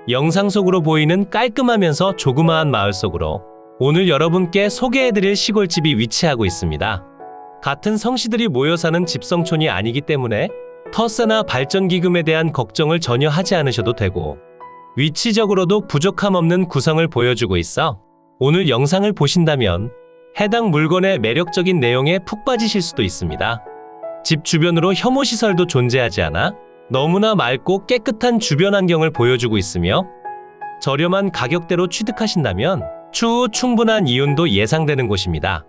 영상 속으로 보이는 깔끔하면서 조그마한 마을 속으로 오늘 여러분께 소개해드릴 시골집이 위치하고 있습니다. 같은 성씨들이 모여 사는 집성촌이 아니기 때문에 터세나 발전기금에 대한 걱정을 전혀 하지 않으셔도 되고 위치적으로도 부족함 없는 구성을 보여주고 있어 오늘 영상을 보신다면 해당 물건의 매력적인 내용에 푹 빠지실 수도 있습니다. 집 주변으로 혐오시설도 존재하지 않아 너무나 맑고 깨끗한 주변 환경을 보여주고 있으며 저렴한 가격대로 취득하신다면 추후 충분한 이윤도 예상되는 곳입니다.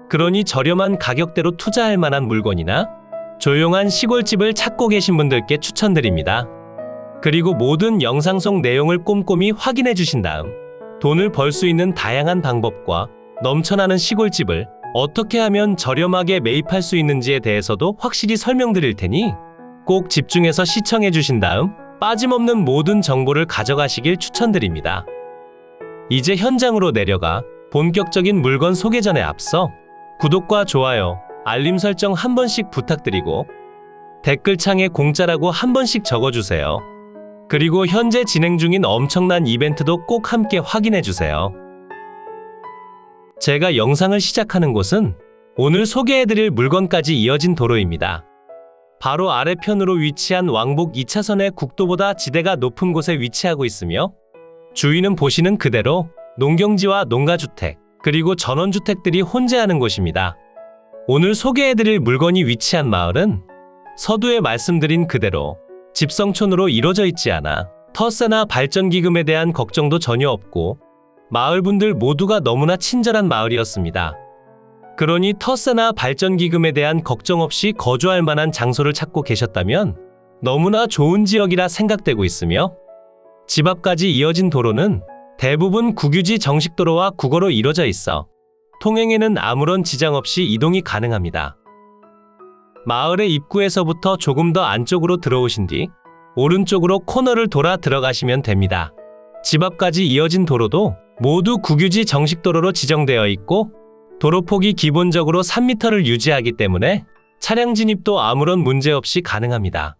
그러니 저렴한 가격대로 투자할 만한 물건이나 조용한 시골집을 찾고 계신 분들께 추천드립니다. 그리고 모든 영상 속 내용을 꼼꼼히 확인해 주신 다음 돈을 벌 수 있는 다양한 방법과 넘쳐나는 시골집을 어떻게 하면 저렴하게 매입할 수 있는지에 대해서도 확실히 설명드릴 테니 꼭 집중해서 시청해 주신 다음 빠짐없는 모든 정보를 가져가시길 추천드립니다. 이제 현장으로 내려가 본격적인 물건 소개 전에 앞서 구독과 좋아요, 알림 설정 한 번씩 부탁드리고 댓글창에 공짜라고 한 번씩 적어주세요. 그리고 현재 진행 중인 엄청난 이벤트도 꼭 함께 확인해주세요. 제가 영상을 시작하는 곳은 오늘 소개해드릴 물건까지 이어진 도로입니다. 바로 아래편으로 위치한 왕복 2차선의 국도보다 지대가 높은 곳에 위치하고 있으며 주위는 보시는 그대로 농경지와 농가주택, 그리고 전원주택들이 혼재하는 곳입니다. 오늘 소개해드릴 물건이 위치한 마을은 서두에 말씀드린 그대로 집성촌으로 이루어져 있지 않아 터세나 발전기금에 대한 걱정도 전혀 없고 마을분들 모두가 너무나 친절한 마을이었습니다. 그러니 터세나 발전기금에 대한 걱정 없이 거주할 만한 장소를 찾고 계셨다면 너무나 좋은 지역이라 생각되고 있으며 집 앞까지 이어진 도로는 대부분 국유지 정식도로와 국어로 이루어져 있어 통행에는 아무런 지장 없이 이동이 가능합니다. 마을의 입구에서부터 조금 더 안쪽으로 들어오신 뒤 오른쪽으로 코너를 돌아 들어가시면 됩니다. 집 앞까지 이어진 도로도 모두 국유지 정식도로로 지정되어 있고 도로폭이 기본적으로 3m를 유지하기 때문에 차량 진입도 아무런 문제 없이 가능합니다.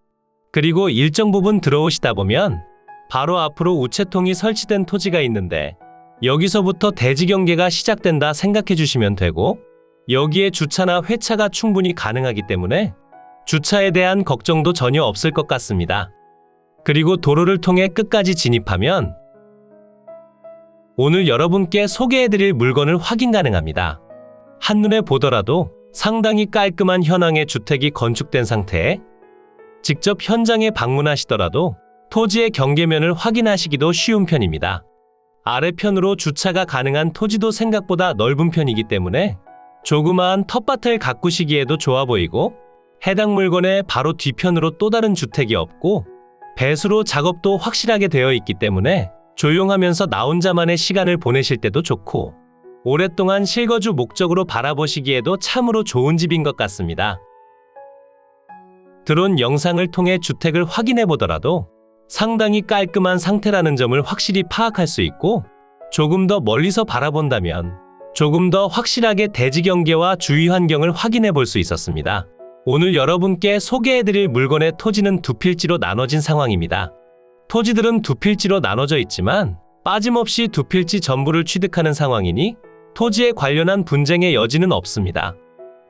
그리고 일정 부분 들어오시다 보면 바로 앞으로 우체통이 설치된 토지가 있는데 여기서부터 대지 경계가 시작된다 생각해 주시면 되고 여기에 주차나 회차가 충분히 가능하기 때문에 주차에 대한 걱정도 전혀 없을 것 같습니다. 그리고 도로를 통해 끝까지 진입하면 오늘 여러분께 소개해드릴 물건을 확인 가능합니다. 한눈에 보더라도 상당히 깔끔한 현황의 주택이 건축된 상태에 직접 현장에 방문하시더라도 토지의 경계면을 확인하시기도 쉬운 편입니다. 아래편으로 주차가 가능한 토지도 생각보다 넓은 편이기 때문에 조그마한 텃밭을 가꾸시기에도 좋아 보이고 해당 물건의 바로 뒤편으로 또 다른 주택이 없고 배수로 작업도 확실하게 되어 있기 때문에 조용하면서 나 혼자만의 시간을 보내실 때도 좋고 오랫동안 실거주 목적으로 바라보시기에도 참으로 좋은 집인 것 같습니다. 드론 영상을 통해 주택을 확인해 보더라도 상당히 깔끔한 상태라는 점을 확실히 파악할 수 있고 조금 더 멀리서 바라본다면 조금 더 확실하게 대지 경계와 주위 환경을 확인해 볼 수 있었습니다. 오늘 여러분께 소개해드릴 물건의 토지는 두 필지로 나눠진 상황입니다. 토지들은 두 필지로 나눠져 있지만 빠짐없이 두 필지 전부를 취득하는 상황이니 토지에 관련한 분쟁의 여지는 없습니다.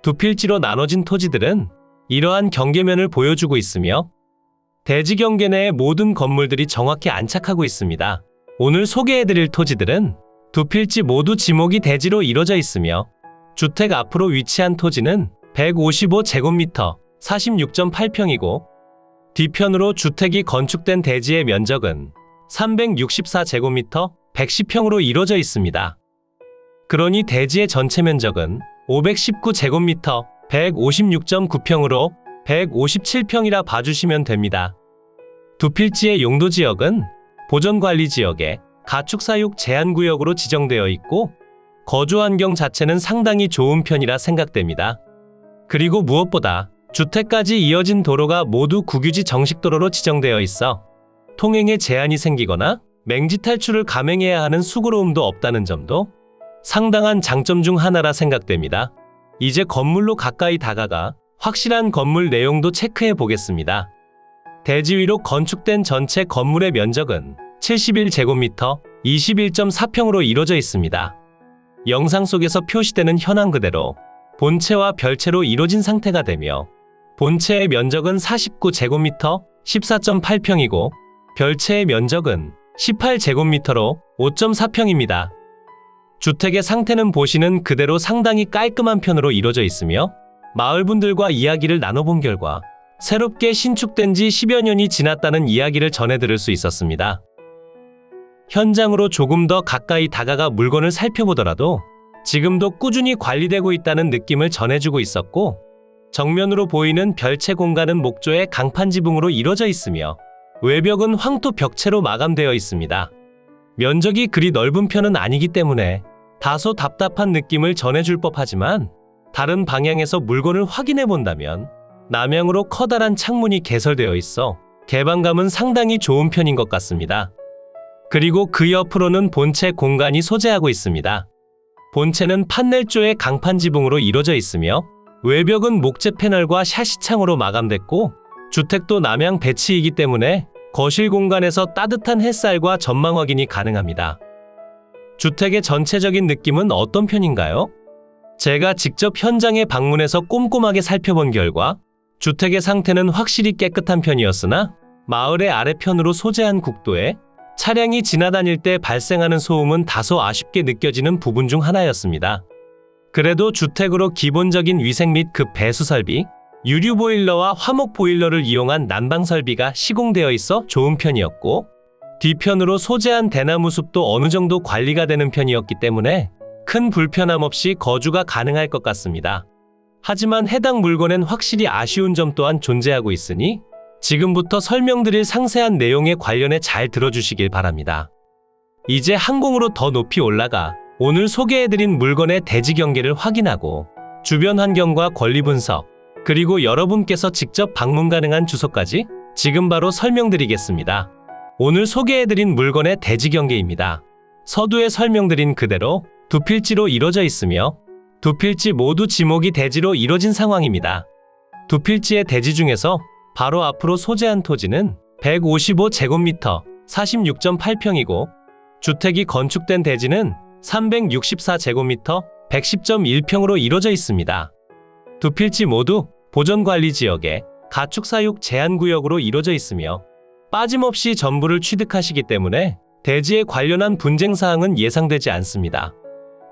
두 필지로 나눠진 토지들은 이러한 경계면을 보여주고 있으며 대지 경계 내의 모든 건물들이 정확히 안착하고 있습니다. 오늘 소개해드릴 토지들은 두 필지 모두 지목이 대지로 이루어져 있으며 주택 앞으로 위치한 토지는 155제곱미터 46.8평이고 뒤편으로 주택이 건축된 대지의 면적은 364제곱미터 110평으로 이루어져 있습니다. 그러니 대지의 전체 면적은 519제곱미터 156.9평으로 157평이라 봐주시면 됩니다. 두 필지의 용도지역은 보전관리지역에 가축사육 제한구역으로 지정되어 있고 거주환경 자체는 상당히 좋은 편이라 생각됩니다. 그리고 무엇보다 주택까지 이어진 도로가 모두 국유지 정식도로로 지정되어 있어 통행에 제한이 생기거나 맹지 탈출을 감행해야 하는 수고로움도 없다는 점도 상당한 장점 중 하나라 생각됩니다. 이제 건물로 가까이 다가가 확실한 건물 내용도 체크해 보겠습니다. 대지 위로 건축된 전체 건물의 면적은 71제곱미터 21.4평으로 이루어져 있습니다. 영상 속에서 표시되는 현황 그대로 본체와 별채로 이루어진 상태가 되며 본체의 면적은 49제곱미터 14.8평이고 별채의 면적은 18제곱미터로 5.4평입니다. 주택의 상태는 보시는 그대로 상당히 깔끔한 편으로 이루어져 있으며 마을분들과 이야기를 나눠본 결과 새롭게 신축된 지 10여 년이 지났다는 이야기를 전해 들을 수 있었습니다. 현장으로 조금 더 가까이 다가가 물건을 살펴보더라도 지금도 꾸준히 관리되고 있다는 느낌을 전해주고 있었고 정면으로 보이는 별채 공간은 목조의 강판 지붕으로 이루어져 있으며 외벽은 황토 벽체로 마감되어 있습니다. 면적이 그리 넓은 편은 아니기 때문에 다소 답답한 느낌을 전해줄 법하지만 다른 방향에서 물건을 확인해 본다면 남향으로 커다란 창문이 개설되어 있어 개방감은 상당히 좋은 편인 것 같습니다. 그리고 그 옆으로는 본체 공간이 소재하고 있습니다. 본체는 판넬조의 강판 지붕으로 이루어져 있으며 외벽은 목재 패널과 샤시창으로 마감됐고 주택도 남향 배치이기 때문에 거실 공간에서 따뜻한 햇살과 전망 확인이 가능합니다. 주택의 전체적인 느낌은 어떤 편인가요? 제가 직접 현장에 방문해서 꼼꼼하게 살펴본 결과 주택의 상태는 확실히 깨끗한 편이었으나 마을의 아래편으로 소재한 국도에 차량이 지나다닐 때 발생하는 소음은 다소 아쉽게 느껴지는 부분 중 하나였습니다. 그래도 주택으로 기본적인 위생 및 급 배수 설비, 유류 보일러와 화목 보일러를 이용한 난방 설비가 시공되어 있어 좋은 편이었고 뒤편으로 소재한 대나무 숲도 어느 정도 관리가 되는 편이었기 때문에 큰 불편함 없이 거주가 가능할 것 같습니다. 하지만 해당 물건엔 확실히 아쉬운 점 또한 존재하고 있으니 지금부터 설명드릴 상세한 내용에 관련해 잘 들어주시길 바랍니다. 이제 항공으로 더 높이 올라가 오늘 소개해드린 물건의 대지 경계를 확인하고 주변 환경과 권리 분석, 그리고 여러분께서 직접 방문 가능한 주소까지 지금 바로 설명드리겠습니다. 오늘 소개해드린 물건의 대지 경계입니다. 서두에 설명드린 그대로 두 필지로 이루어져 있으며 두 필지 모두 지목이 대지로 이루어진 상황입니다. 두 필지의 대지 중에서 바로 앞으로 소재한 토지는 155제곱미터 46.8평이고 주택이 건축된 대지는 364제곱미터 110.1평으로 이루어져 있습니다. 두 필지 모두 보전관리지역에 가축사육 제한구역으로 이루어져 있으며 빠짐없이 전부를 취득하시기 때문에 대지에 관련한 분쟁사항은 예상되지 않습니다.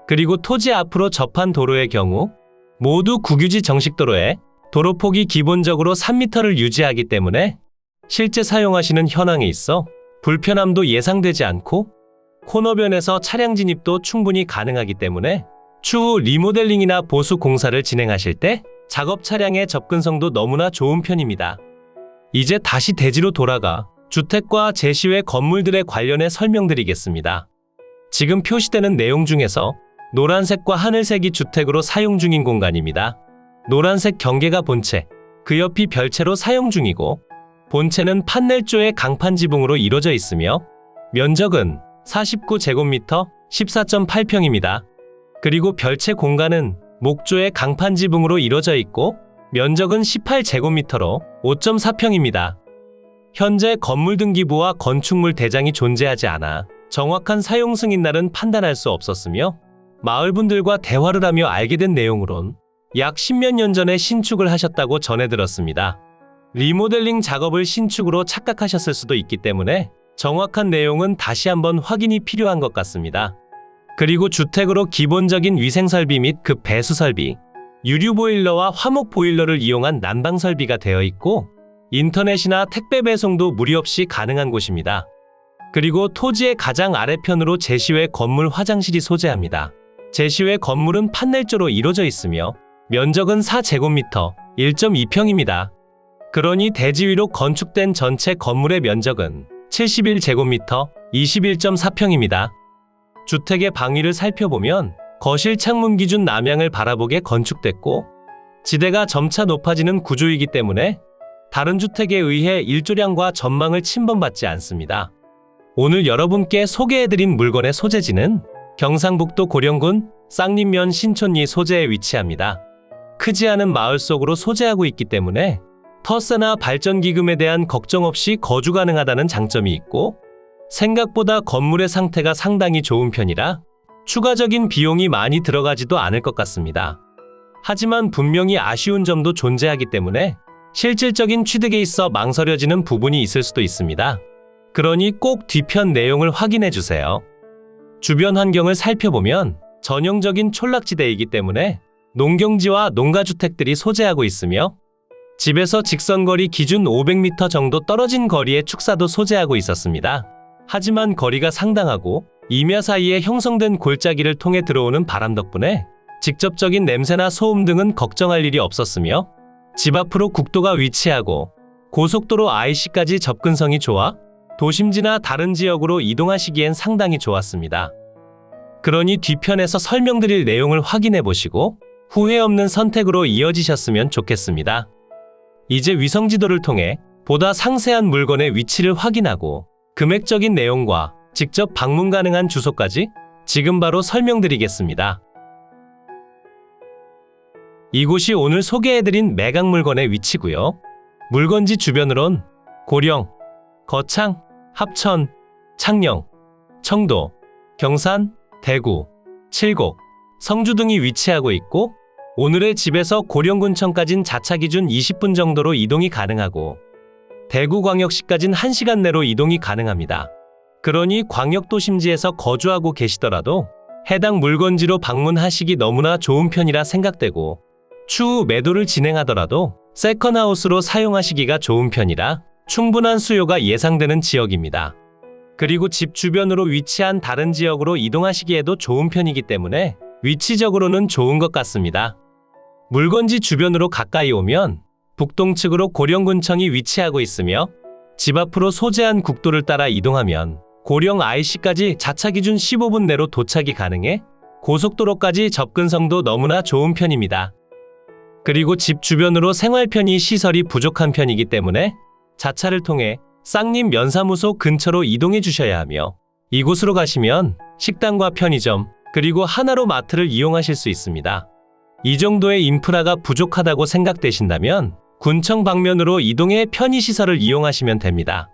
그리고 토지 앞으로 접한 도로의 경우 모두 국유지 정식도로에 도로폭이 기본적으로 3m를 유지하기 때문에 실제 사용하시는 현황에 있어 불편함도 예상되지 않고 코너변에서 차량 진입도 충분히 가능하기 때문에 추후 리모델링이나 보수 공사를 진행하실 때 작업 차량의 접근성도 너무나 좋은 편입니다. 이제 다시 대지로 돌아가 주택과 제시외 건물들에 관련해 설명드리겠습니다. 지금 표시되는 내용 중에서 노란색과 하늘색이 주택으로 사용 중인 공간입니다. 노란색 경계가 본체, 그 옆이 별채로 사용 중이고 본체는 판넬조의 강판 지붕으로 이루어져 있으며 면적은 49제곱미터 14.8평입니다. 그리고 별채 공간은 목조의 강판 지붕으로 이루어져 있고 면적은 18제곱미터로 5.4평입니다. 현재 건물 등기부와 건축물 대장이 존재하지 않아 정확한 사용 승인날은 판단할 수 없었으며 마을분들과 대화를 하며 알게 된 내용으론 약 10몇 년 전에 신축을 하셨다고 전해들었습니다. 리모델링 작업을 신축으로 착각하셨을 수도 있기 때문에 정확한 내용은 다시 한번 확인이 필요한 것 같습니다. 그리고 주택으로 기본적인 위생설비 및 급 배수 설비, 유류 보일러와 화목 보일러를 이용한 난방 설비가 되어 있고 인터넷이나 택배 배송도 무리 없이 가능한 곳입니다. 그리고 토지의 가장 아래편으로 제시외 건물 화장실이 소재합니다. 제시외 건물은 판넬조로 이루어져 있으며 면적은 4제곱미터 1.2평입니다. 그러니 대지 위로 건축된 전체 건물의 면적은 71제곱미터 21.4평입니다. 주택의 방위를 살펴보면 거실 창문 기준 남향을 바라보게 건축됐고 지대가 점차 높아지는 구조이기 때문에 다른 주택에 의해 일조량과 전망을 침범받지 않습니다. 오늘 여러분께 소개해드린 물건의 소재지는 경상북도 고령군 쌍림면 신촌리 소재에 위치합니다. 크지 않은 마을 속으로 소재하고 있기 때문에 터세나 발전기금에 대한 걱정 없이 거주 가능하다는 장점이 있고 생각보다 건물의 상태가 상당히 좋은 편이라 추가적인 비용이 많이 들어가지도 않을 것 같습니다. 하지만 분명히 아쉬운 점도 존재하기 때문에 실질적인 취득에 있어 망설여지는 부분이 있을 수도 있습니다. 그러니 꼭 뒤편 내용을 확인해 주세요. 주변 환경을 살펴보면 전형적인 촌락지대이기 때문에 농경지와 농가주택들이 소재하고 있으며 집에서 직선거리 기준 500m 정도 떨어진 거리에 축사도 소재하고 있었습니다. 하지만 거리가 상당하고 임야 사이에 형성된 골짜기를 통해 들어오는 바람 덕분에 직접적인 냄새나 소음 등은 걱정할 일이 없었으며 집 앞으로 국도가 위치하고 고속도로 IC까지 접근성이 좋아 도심지나 다른 지역으로 이동하시기엔 상당히 좋았습니다. 그러니 뒤편에서 설명드릴 내용을 확인해 보시고 후회 없는 선택으로 이어지셨으면 좋겠습니다. 이제 위성지도를 통해 보다 상세한 물건의 위치를 확인하고 금액적인 내용과 직접 방문 가능한 주소까지 지금 바로 설명드리겠습니다. 이곳이 오늘 소개해드린 매각 물건의 위치고요. 물건지 주변으론 고령, 거창, 합천, 창녕, 청도, 경산, 대구, 칠곡, 성주 등이 위치하고 있고 오늘의 집에서 고령군청까진 자차 기준 20분 정도로 이동이 가능하고 대구광역시까진 1시간 내로 이동이 가능합니다. 그러니 광역도심지에서 거주하고 계시더라도 해당 물건지로 방문하시기 너무나 좋은 편이라 생각되고 추후 매도를 진행하더라도 세컨하우스로 사용하시기가 좋은 편이라 충분한 수요가 예상되는 지역입니다. 그리고 집 주변으로 위치한 다른 지역으로 이동하시기에도 좋은 편이기 때문에 위치적으로는 좋은 것 같습니다. 물건지 주변으로 가까이 오면 북동측으로 고령군청이 위치하고 있으며 집 앞으로 소재한 국도를 따라 이동하면 고령 IC까지 자차 기준 15분 내로 도착이 가능해 고속도로까지 접근성도 너무나 좋은 편입니다. 그리고 집 주변으로 생활 편의 시설이 부족한 편이기 때문에 자차를 통해 쌍림 면사무소 근처로 이동해 주셔야 하며 이곳으로 가시면 식당과 편의점 그리고 하나로 마트를 이용하실 수 있습니다. 이 정도의 인프라가 부족하다고 생각되신다면 군청 방면으로 이동해 편의시설을 이용하시면 됩니다.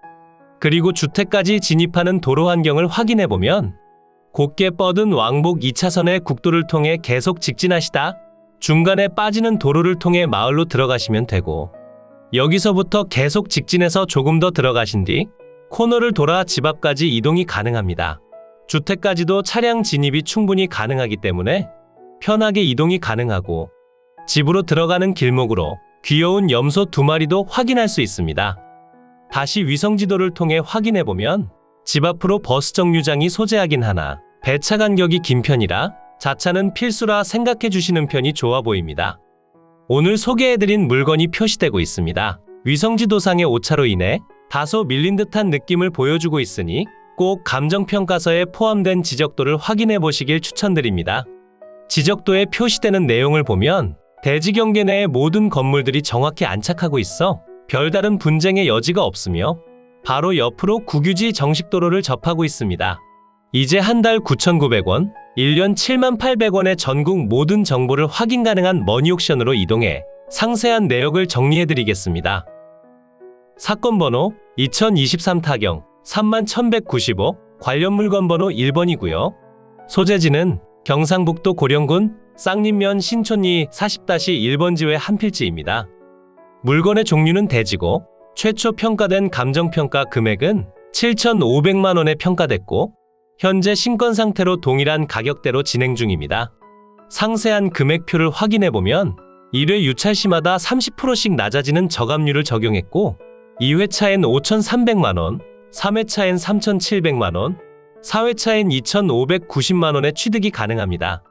그리고 주택까지 진입하는 도로 환경을 확인해보면 곧게 뻗은 왕복 2차선의 국도를 통해 계속 직진하시다 중간에 빠지는 도로를 통해 마을로 들어가시면 되고 여기서부터 계속 직진해서 조금 더 들어가신 뒤 코너를 돌아 집 앞까지 이동이 가능합니다. 주택까지도 차량 진입이 충분히 가능하기 때문에 편하게 이동이 가능하고 집으로 들어가는 길목으로 귀여운 염소 2마리도 확인할 수 있습니다. 다시 위성지도를 통해 확인해보면 집 앞으로 버스 정류장이 소재하긴 하나 배차 간격이 긴 편이라 자차는 필수라 생각해 주시는 편이 좋아 보입니다. 오늘 소개해드린 물건이 표시되고 있습니다. 위성지도상의 오차로 인해 다소 밀린 듯한 느낌을 보여주고 있으니 꼭 감정평가서에 포함된 지적도를 확인해 보시길 추천드립니다. 지적도에 표시되는 내용을 보면 대지 경계 내의 모든 건물들이 정확히 안착하고 있어 별다른 분쟁의 여지가 없으며 바로 옆으로 국유지 정식도로를 접하고 있습니다. 이제 한 달 9,900원, 1년 78,800원의 전국 모든 정보를 확인 가능한 머니옥션으로 이동해 상세한 내역을 정리해드리겠습니다. 사건 번호 2023 타경 31,195, 관련 물건 번호 1번이고요. 소재지는 경상북도 고령군 쌍림면 신촌리 40-1번지회 한 필지입니다. 물건의 종류는 대지고 최초 평가된 감정평가 금액은 7,500만원에 평가됐고 현재 신권 상태로 동일한 가격대로 진행 중입니다. 상세한 금액표를 확인해보면 1회 유찰시마다 30%씩 낮아지는 저감률을 적용했고 2회차엔 5,300만원, 3회차엔 3,700만원, 4회차엔 2,590만원의 취득이 가능합니다.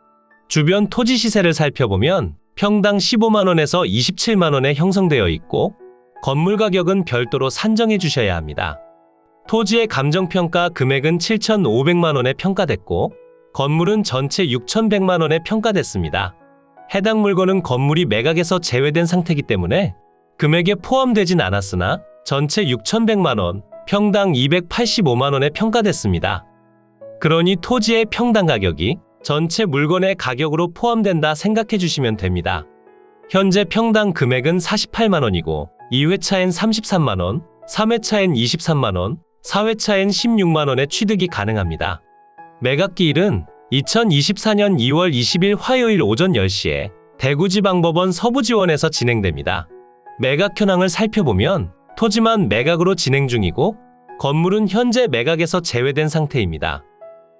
주변 토지 시세를 살펴보면 평당 15만원에서 27만원에 형성되어 있고 건물 가격은 별도로 산정해 주셔야 합니다. 토지의 감정평가 금액은 7,500만원에 평가됐고 건물은 전체 6,100만원에 평가됐습니다. 해당 물건은 건물이 매각에서 제외된 상태이기 때문에 금액에 포함되진 않았으나 전체 6,100만원, 평당 285만원에 평가됐습니다. 그러니 토지의 평당 가격이 전체 물건의 가격으로 포함된다 생각해 주시면 됩니다. 현재 평당 금액은 48만원이고 2회차엔 33만원, 3회차엔 23만원, 4회차엔 16만 원의 취득이 가능합니다. 매각기일은 2024년 2월 20일 화요일 오전 10시에 대구지방법원 서부지원에서 진행됩니다. 매각 현황을 살펴보면 토지만 매각으로 진행 중이고 건물은 현재 매각에서 제외된 상태입니다.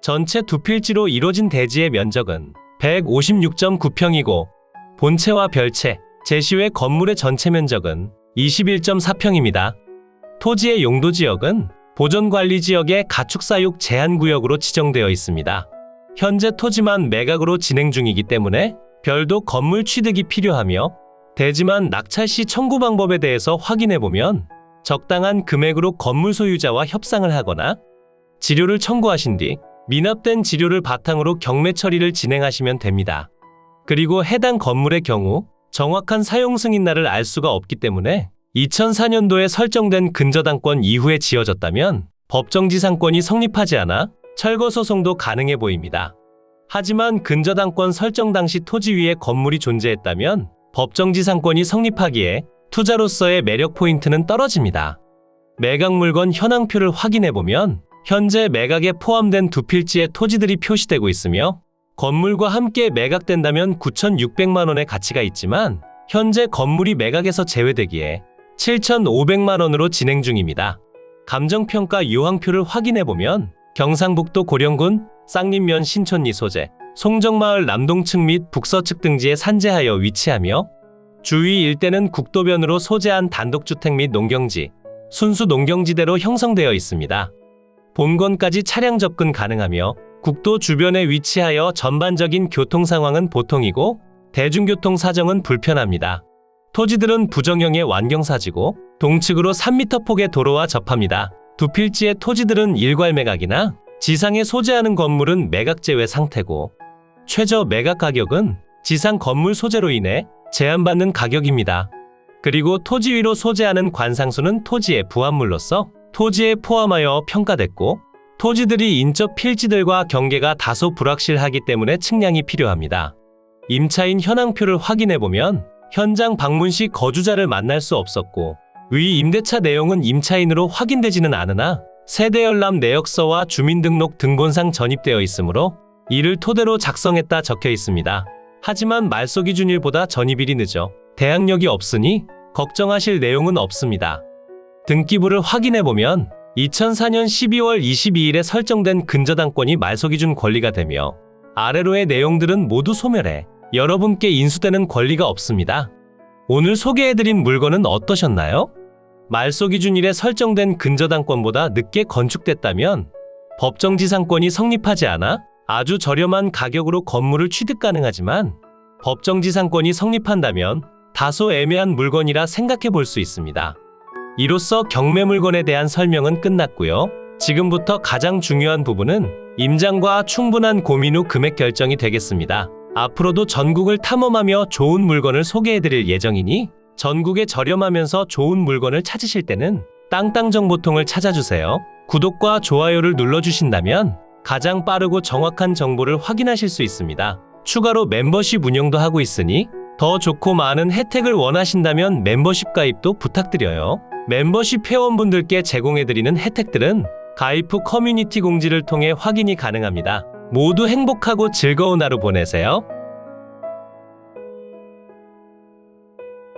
전체 두 필지로 이뤄진 대지의 면적은 156.9평이고 본체와 별채, 제시외 건물의 전체 면적은 21.4평입니다. 토지의 용도지역은 보존관리지역의 가축사육 제한구역으로 지정되어 있습니다. 현재 토지만 매각으로 진행 중이기 때문에 별도 건물 취득이 필요하며 대지만 낙찰 시 청구 방법에 대해서 확인해보면 적당한 금액으로 건물 소유자와 협상을 하거나 지료를 청구하신 뒤 미납된 지료를 바탕으로 경매 처리를 진행하시면 됩니다. 그리고 해당 건물의 경우 정확한 사용 승인날을 알 수가 없기 때문에 2004년도에 설정된 근저당권 이후에 지어졌다면 법정지상권이 성립하지 않아 철거 소송도 가능해 보입니다. 하지만 근저당권 설정 당시 토지 위에 건물이 존재했다면 법정지상권이 성립하기에 투자로서의 매력 포인트는 떨어집니다. 매각 물건 현황표를 확인해보면 현재 매각에 포함된 두 필지의 토지들이 표시되고 있으며 건물과 함께 매각된다면 9,600만 원의 가치가 있지만 현재 건물이 매각에서 제외되기에 7,500만 원으로 진행 중입니다. 감정평가 요항표를 확인해보면 경상북도 고령군 쌍림면 신촌리 소재, 송정마을 남동측 및 북서측 등지에 산재하여 위치하며 주위 일대는 국도변으로 소재한 단독주택 및 농경지, 순수 농경지대로 형성되어 있습니다. 본건까지 차량 접근 가능하며 국도 주변에 위치하여 전반적인 교통 상황은 보통이고 대중교통 사정은 불편합니다. 토지들은 부정형의 완경사지고 동측으로 3m 폭의 도로와 접합니다. 두 필지의 토지들은 일괄 매각이나 지상에 소재하는 건물은 매각 제외 상태고 최저 매각 가격은 지상 건물 소재로 인해 제한받는 가격입니다. 그리고 토지 위로 소재하는 관상수는 토지의 부합물로서 토지에 포함하여 평가됐고 토지들이 인접 필지들과 경계가 다소 불확실하기 때문에 측량이 필요합니다. 임차인 현황표를 확인해보면 현장 방문 시 거주자를 만날 수 없었고 위 임대차 내용은 임차인으로 확인되지는 않으나 세대열람 내역서와 주민등록 등본상 전입되어 있으므로 이를 토대로 작성했다 적혀 있습니다. 하지만 말소 기준일보다 전입일이 늦어 대항력이 없으니 걱정하실 내용은 없습니다. 등기부를 확인해보면 2004년 12월 22일에 설정된 근저당권이 말소 기준 권리가 되며 아래로의 내용들은 모두 소멸해 여러분께 인수되는 권리가 없습니다. 오늘 소개해드린 물건은 어떠셨나요? 말소 기준일에 설정된 근저당권보다 늦게 건축됐다면 법정지상권이 성립하지 않아 아주 저렴한 가격으로 건물을 취득 가능하지만 법정지상권이 성립한다면 다소 애매한 물건이라 생각해 볼 수 있습니다. 이로써 경매 물건에 대한 설명은 끝났고요. 지금부터 가장 중요한 부분은 임장과 충분한 고민 후 금액 결정이 되겠습니다. 앞으로도 전국을 탐험하며 좋은 물건을 소개해드릴 예정이니 전국에 저렴하면서 좋은 물건을 찾으실 때는 땅땅정보통을 찾아주세요. 구독과 좋아요를 눌러주신다면 가장 빠르고 정확한 정보를 확인하실 수 있습니다. 추가로 멤버십 운영도 하고 있으니 더 좋고 많은 혜택을 원하신다면 멤버십 가입도 부탁드려요. 멤버십 회원분들께 제공해드리는 혜택들은 가입 후 커뮤니티 공지를 통해 확인이 가능합니다. 모두 행복하고 즐거운 하루 보내세요.